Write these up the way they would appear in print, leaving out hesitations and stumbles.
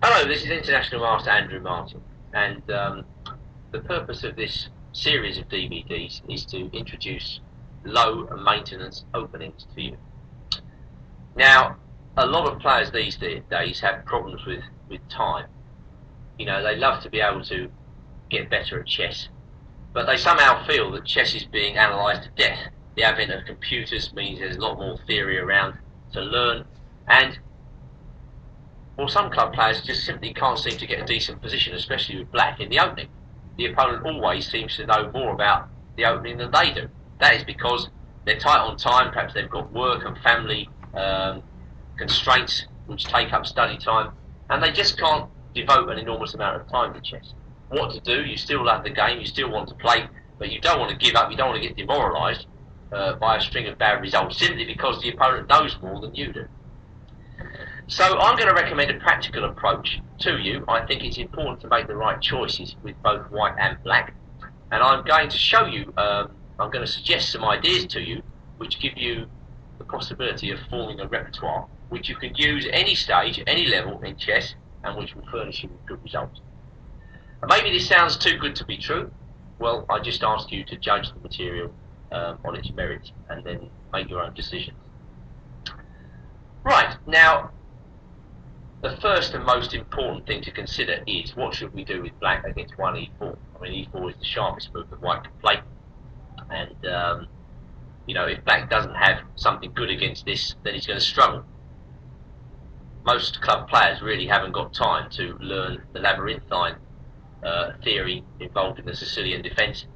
Hello, this is International Master Andrew Martin, and the purpose of this series of DVDs is to introduce low maintenance openings to you. Now, a lot of players these days have problems with time. You know, they love to be able to get better at chess, but they somehow feel that chess is being analysed to death. The advent of computers means there's a lot more theory around to learn, and well, some club players just simply can't seem to get a decent position, especially with black in the opening. The opponent always seems to know more about the opening than they do. That is because they're tight on time, perhaps they've got work and family constraints which take up study time, and they just can't devote an enormous amount of time to chess. What to do? You still love the game, you still want to play, but you don't want to give up, you don't want to get demoralised by a string of bad results simply because the opponent knows more than you do. So I'm going to recommend a practical approach to you. I think it's important to make the right choices with both white and black. And I'm going to show you, I'm going to suggest some ideas to you which give you the possibility of forming a repertoire which you can use at any stage, at any level in chess, and which will furnish you with good results. And maybe this sounds too good to be true. Well, I just ask you to judge the material on its merits and then make your own decisions. Right, now, the first and most important thing to consider is what should we do with black against 1e4. I mean, e4 is the sharpest move that white can play, and you know, if black doesn't have something good against this, then he's going to struggle. Most club players really haven't got time to learn the labyrinthine theory involved in the Sicilian defence,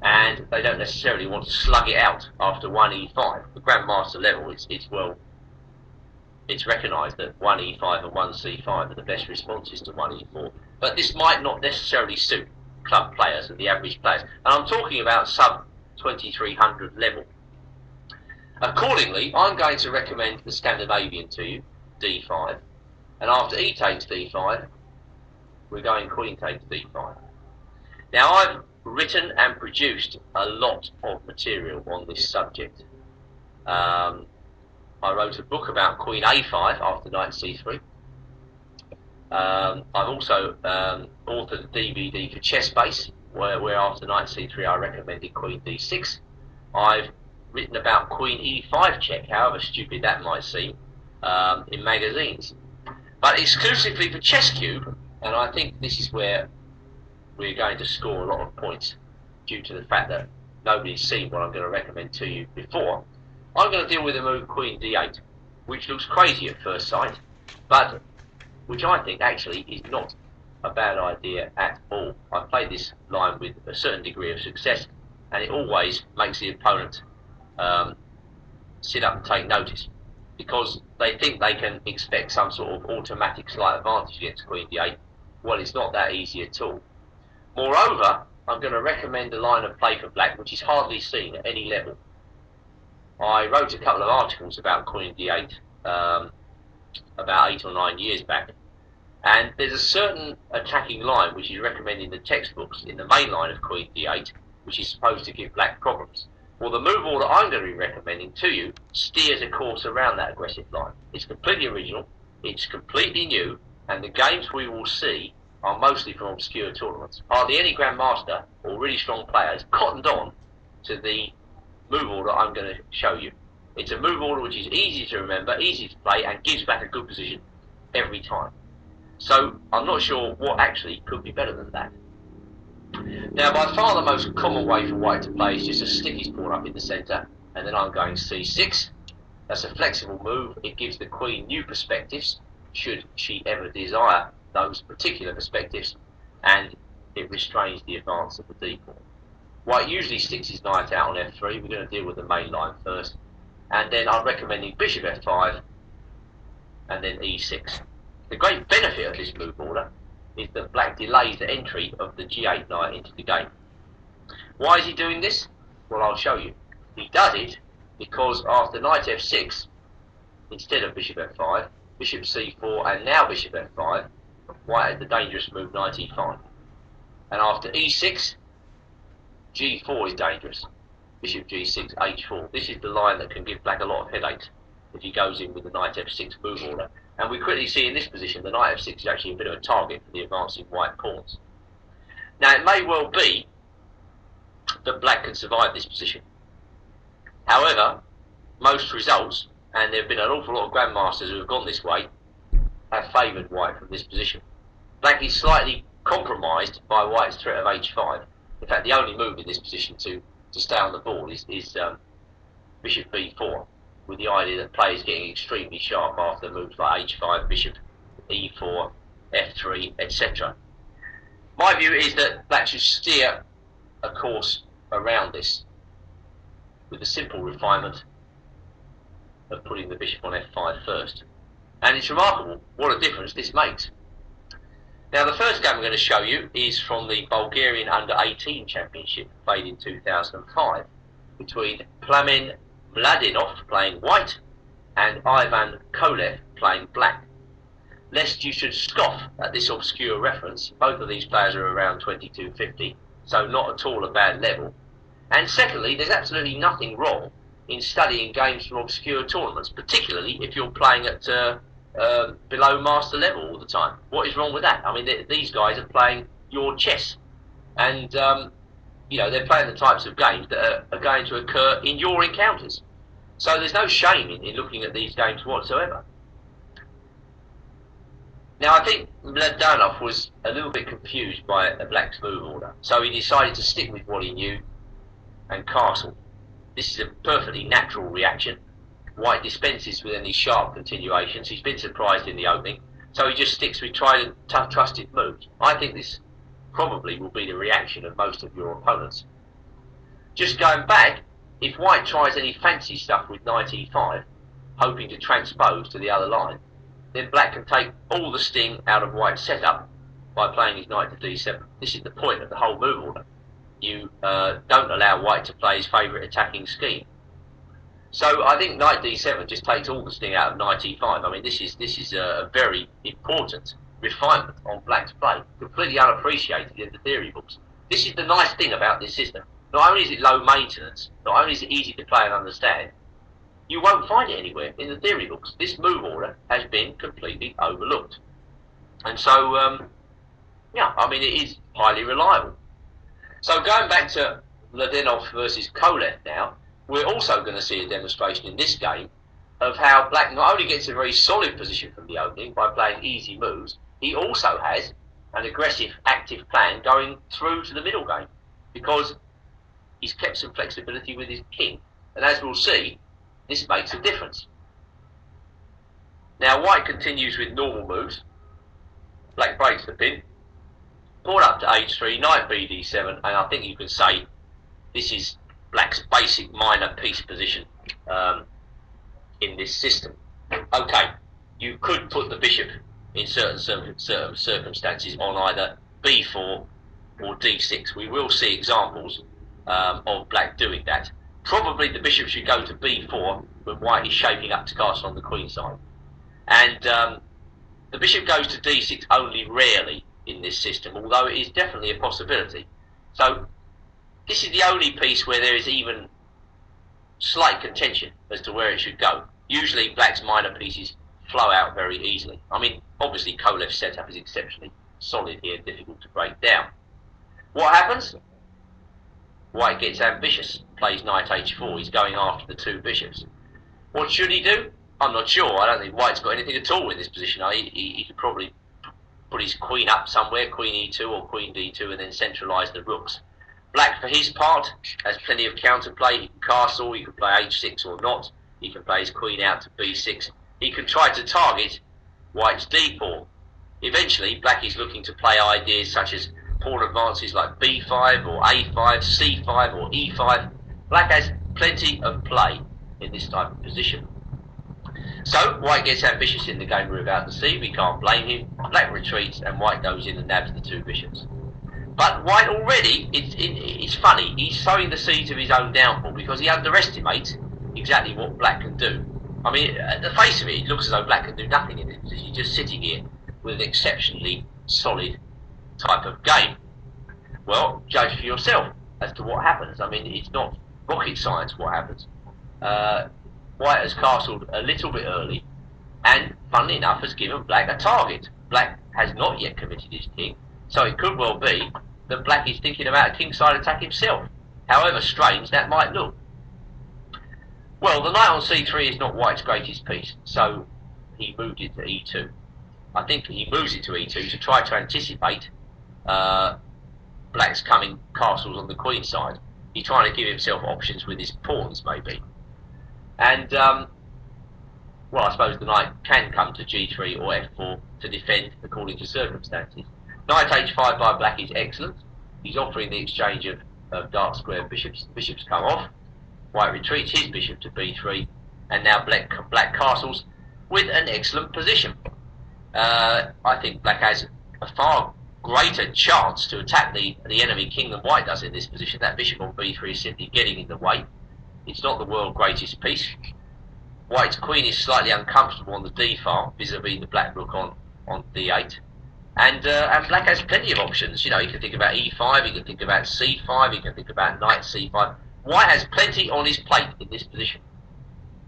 and they don't necessarily want to slug it out after 1e5. The grandmaster level, it's recognised that 1e5 and 1c5 are the best responses to 1e4. But this might not necessarily suit club players and the average players. And I'm talking about sub 2300 level. Accordingly, I'm going to recommend the Scandinavian to you, d5. And after e takes d5, we're going queen takes d5. Now, I've written and produced a lot of material on this subject. I wrote a book about Queen A5 after Knight C3. I've also authored a DVD for Chess Base, where after Knight C3 I recommended Queen D6. I've written about Queen E5 check, however stupid that might seem, in magazines. But exclusively for Chess Cube, and I think this is where we're going to score a lot of points due to the fact that nobody's seen what I'm going to recommend to you before. I'm going to deal with the move Queen D8, which looks crazy at first sight, but which I think actually is not a bad idea at all. I've played this line with a certain degree of success, and it always makes the opponent sit up and take notice, because they think they can expect some sort of automatic slight advantage against Queen D8. Well, it's not that easy at all. Moreover, I'm going to recommend a line of play for black which is hardly seen at any level. I wrote a couple of articles about Queen D8 about 8 or 9 years back, and there's a certain attacking line which is recommended in the textbooks in the main line of Queen D8, which is supposed to give black problems. Well, the move order I'm going to be recommending to you steers a course around that aggressive line. It's completely original, it's completely new, and the games we will see are mostly from obscure tournaments. Hardly any grandmaster or really strong players cottoned on to the move order I'm going to show you. It's a move order which is easy to remember, easy to play, and gives back a good position every time. So I'm not sure what actually could be better than that. Now, by far the most common way for white to play is just to stick his pawn up in the centre, and then I'm going c6. That's a flexible move. It gives the queen new perspectives, should she ever desire those particular perspectives, and it restrains the advance of the d pawn. White usually sticks his knight out on f3. We're going to deal with the main line first, and then I'm recommending bishop f5 and then e6. The great benefit of this move order is that black delays the entry of the g8 knight into the game. Why is he doing this? Well, I'll show you. He does it because after knight f6, instead of bishop f5, bishop c4 and now bishop f5, white has the dangerous move knight e5. And after e6, g4 is dangerous. Bishop g6, h4. This is the line that can give black a lot of headaches if he goes in with the knight f6 move order. And we quickly see in this position the knight f6 is actually a bit of a target for the advancing white pawns. Now it may well be that black can survive this position. However, most results, and there have been an awful lot of grandmasters who have gone this way, have favoured white from this position. Black is slightly compromised by white's threat of h5. In fact, the only move in this position to stay on the board is bishop b4, with the idea that play is getting extremely sharp after moves like h5, bishop e4, f3, etc. My view is that black should steer a course around this with the simple refinement of putting the bishop on f5 first. And it's remarkable what a difference this makes. Now the first game I'm going to show you is from the Bulgarian Under-18 Championship played in 2005 between Plamen Vladimir playing white and Ivan Kolev playing black. Lest you should scoff at this obscure reference, both of these players are around 2250, so not at all a bad level. And secondly, there's absolutely nothing wrong in studying games from obscure tournaments, particularly if you're playing at below master level all the time. What is wrong with that? I mean, these guys are playing your chess, and they're playing the types of games that are going to occur in your encounters. So there's no shame in looking at these games whatsoever. Now I think Vladimir was a little bit confused by black's move order, so he decided to stick with what he knew and castle. This is a perfectly natural reaction. White dispenses with any sharp continuations. He's been surprised in the opening, so he just sticks with tried and trusted moves. I think this probably will be the reaction of most of your opponents. Just going back, if white tries any fancy stuff with knight e5, hoping to transpose to the other line, then black can take all the sting out of white's setup by playing his knight to d7. This is the point of the whole move order. You don't allow white to play his favourite attacking scheme. So I think knight d7 just takes all the sting out of knight e5. I mean, this is a very important refinement on black's play, completely unappreciated in the theory books. This is the nice thing about this system. Not only is it low maintenance, not only is it easy to play and understand, you won't find it anywhere in the theory books. This move order has been completely overlooked. And so, I mean, it is highly reliable. So going back to Vladimir versus Kolev now, we're also going to see a demonstration in this game of how black not only gets a very solid position from the opening by playing easy moves, he also has an aggressive, active plan going through to the middle game, because he's kept some flexibility with his king. And as we'll see, this makes a difference. Now white continues with normal moves. Black breaks the pin. Pawn up to h3, knight bd7, and I think you can say this is black's basic minor piece position in this system. Okay, you could put the bishop in certain circumstances on either b4 or d6. We will see examples of black doing that. Probably the bishop should go to b4 when white is shaping up to castle on the queen side. And the bishop goes to d6 only rarely in this system, although it is definitely a possibility. So this is the only piece where there is even slight contention as to where it should go. Usually black's minor pieces flow out very easily. I mean, obviously Kolev's setup is exceptionally solid here, difficult to break down. What happens? White gets ambitious, plays knight h4, he's going after the two bishops. What should he do? I'm not sure. I don't think white's got anything at all in this position. He could probably put his queen up somewhere, queen e2 or queen d2, and then centralise the rooks. Black, for his part, has plenty of counterplay. He can castle, he can play h6 or not. He can play his queen out to b6. He can try to target white's d-pawn. Eventually, black is looking to play ideas such as pawn advances like b5 or a5, c5 or e5. Black has plenty of play in this type of position. So white gets ambitious in the game we're about to see. We can't blame him. Black retreats and white goes in and nabs the two bishops. But white already, it's funny, he's sowing the seeds of his own downfall because he underestimates exactly what black can do. I mean, at the face of it, it looks as though black can do nothing in this position. He's just sitting here with an exceptionally solid type of game. Well, judge for yourself as to what happens. I mean, it's not rocket science what happens. White has castled a little bit early, and funnily enough has given black a target. Black has not yet committed his king, so it could well be that black is thinking about a kingside attack himself, however strange that might look. Well, the knight on c3 is not white's greatest piece, so he moved it to e2. I think he moves it to e2 to try to anticipate black's coming castles on the queen side. He's trying to give himself options with his pawns, maybe. And, well, I suppose the knight can come to g3 or f4 to defend according to circumstances. Knight h5 by black is excellent. He's offering the exchange of dark square bishops. The bishops come off. White retreats his bishop to b3, and now black castles with an excellent position. I think black has a far greater chance to attack the enemy king than white does in this position. That bishop on b3 is simply getting in the way. It's not the world's greatest piece. White's queen is slightly uncomfortable on the d file vis-a-vis the black rook on d8. And black has plenty of options. You know, he can think about e5, he can think about c5, he can think about knight c5. White has plenty on his plate in this position.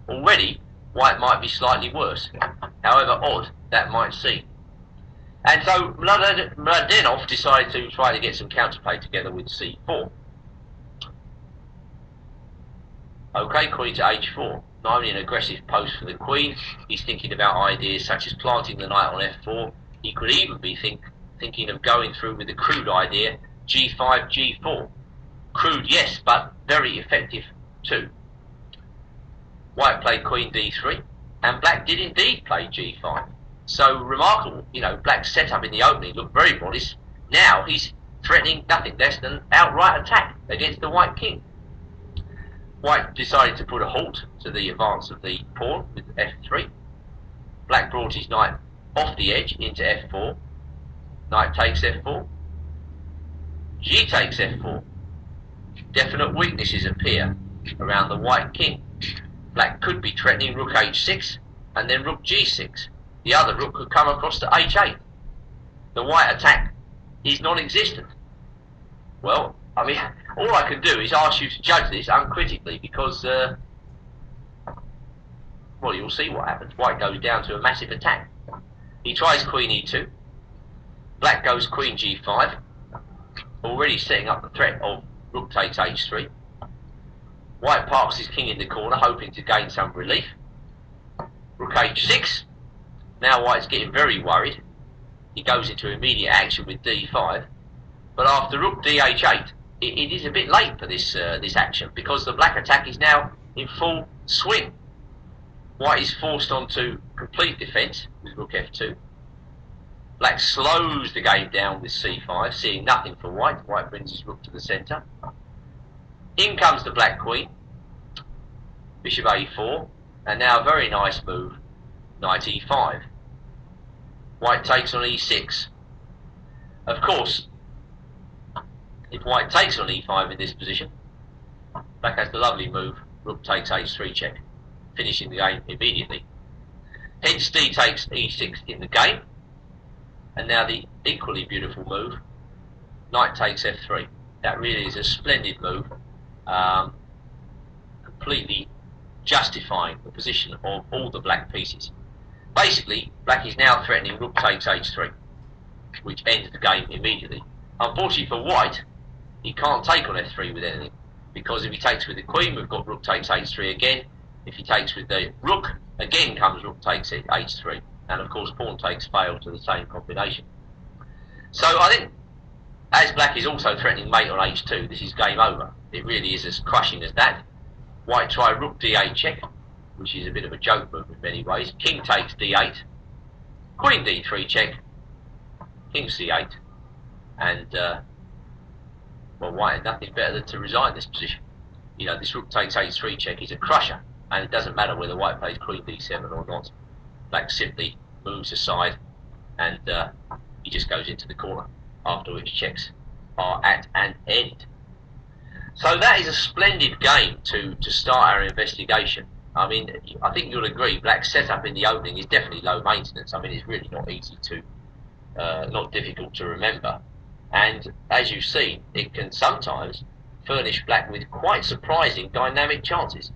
Already, white might be slightly worse, however odd that might seem. And so Mladenov decided to try to get some counterplay together with c4. Okay, queen to h4. Not only an aggressive post for the queen, he's thinking about ideas such as planting the knight on f4. He could even be thinking of going through with the crude idea g5, g4. Crude, yes, but very effective too. White played queen d3, and black did indeed play g5. So remarkable, you know, black's setup in the opening looked very modest. Now he's threatening nothing less than outright attack against the white king. White decided to put a halt to the advance of the pawn with f3. Black brought his knight off the edge into f4. Knight takes f4. G takes f4. Definite weaknesses appear around the white king. Black could be threatening rook h6 and then rook g6. The other rook could come across to h8. The white attack is non-existent. Well, I mean, all I can do is ask you to judge this uncritically because, well, you'll see what happens. White goes down to a massive attack. He tries queen e2. Black goes queen g5, already setting up the threat of rook takes h3. White parks his king in the corner, hoping to gain some relief. Rook h6. Now white's getting very worried. He goes into immediate action with d5. But after rook dh8, it is a bit late for this action because the black attack is now in full swing. White is forced onto complete defence with rook f2. Black slows the game down with c5, seeing nothing for white. White brings his rook to the centre. In comes the black queen. Bishop a4, and now a very nice move, knight e5. White takes on e6. Of course, if white takes on e5 in this position, black has the lovely move, rook takes h3 check, finishing the game immediately. Hence d takes e6 in the game, and now the equally beautiful move, knight takes f3. That really is a splendid move, completely justifying the position of all the black pieces. Basically, black is now threatening rook takes h3, which ends the game immediately. Unfortunately for white, he can't take on f3 with anything, because if he takes with the queen, we've got rook takes h3 again. If he takes with the rook, again comes rook takes h3, and of course pawn takes fail to the same combination. So I think, as black is also threatening mate on h2, this is game over. It really is as crushing as that. White try rook d8 check, which is a bit of a joke move in many ways. King takes d8, queen d3 check, king c8, and well, white had nothing better than to resign this position. You know, this rook takes h3 check is a crusher, and it doesn't matter whether white plays queen d7 or not. Black simply moves aside, and he just goes into the corner, after which checks are at an end. So that is a splendid game to start our investigation. I mean, I think you'll agree, black's setup in the opening is definitely low maintenance. I mean, it's really not easy to, not difficult to remember. And as you've seen, it can sometimes furnish black with quite surprising dynamic chances.